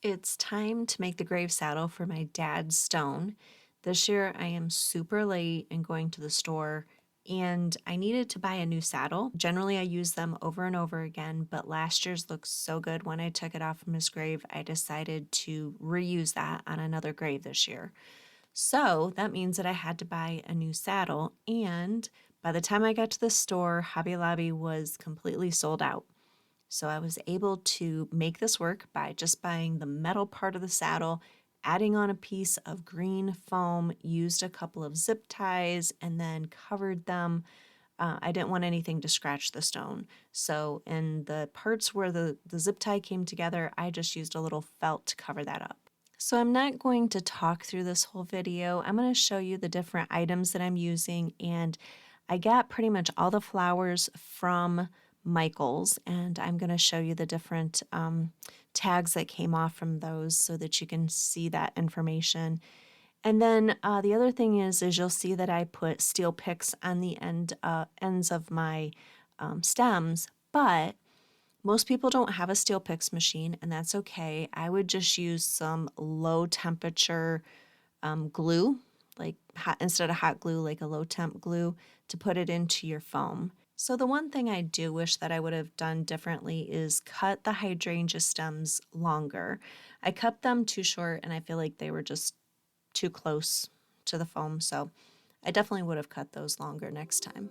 It's time to make the grave saddle for my dad's stone. This year I am super late in going to the store and I needed to buy a new saddle. Generally, I use them over and over again, but last year's looked so good when I took it off from his grave, I decided to reuse that on another grave this year. So that means that I had to buy a new saddle, and by the time I got to the store, Hobby Lobby was completely sold out. So I was able to make this work by just buying the metal part of the saddle, adding on a piece of green foam, used a couple of zip ties, and then covered them. I didn't want anything to scratch the stone. So in the parts where the zip tie came together, I just used a little felt to cover that up. So I'm not going to talk through this whole video. I'm going to show you the different items that I'm using, and I got pretty much all the flowers from Michael's, and I'm going to show you the different tags that came off from those so that you can see that information. And then the other thing is you'll see that I put steel picks on the ends of my stems, but most people don't have a steel picks machine, and that's okay. I would just use some low temperature glue, like hot, instead of hot glue, like a low temp glue, to put it into your foam. So the one thing I do wish that I would have done differently is cut the hydrangea stems longer. I cut them too short and I feel like they were just too close to the foam, so I definitely would have cut those longer next time.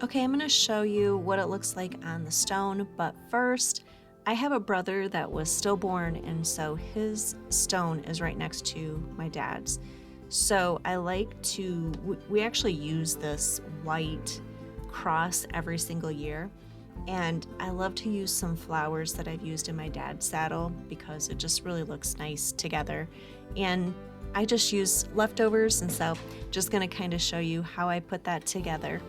Okay, I'm gonna show you what it looks like on the stone, but first, I have a brother that was stillborn, and so his stone is right next to my dad's. So I like to, we actually use this white cross every single year. And I love to use some flowers that I've used in my dad's saddle because it just really looks nice together. And I just use leftovers, and so just gonna kind of show you how I put that together.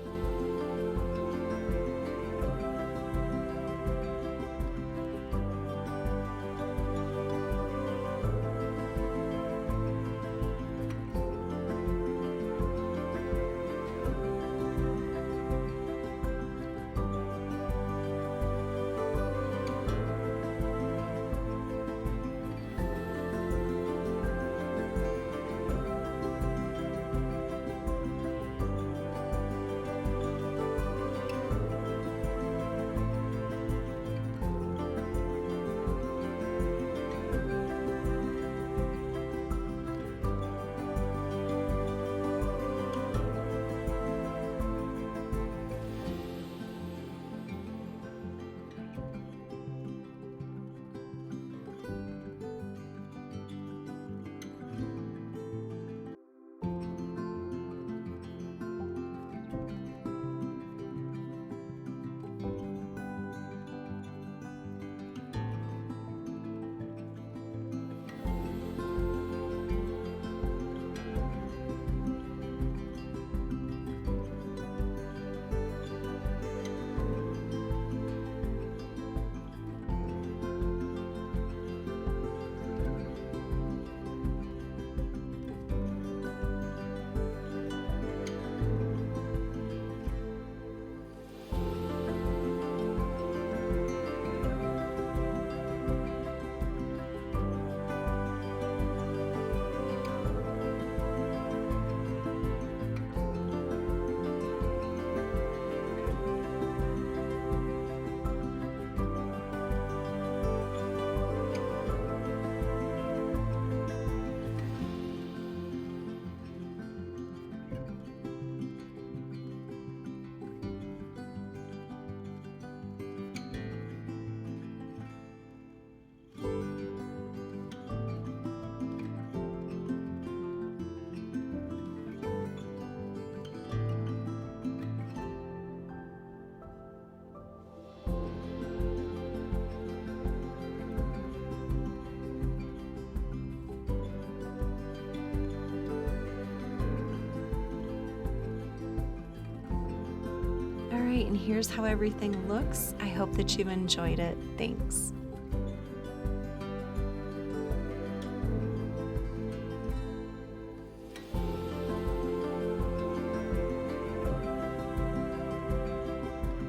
All right, and here's how everything looks. I hope that you've enjoyed it. Thanks.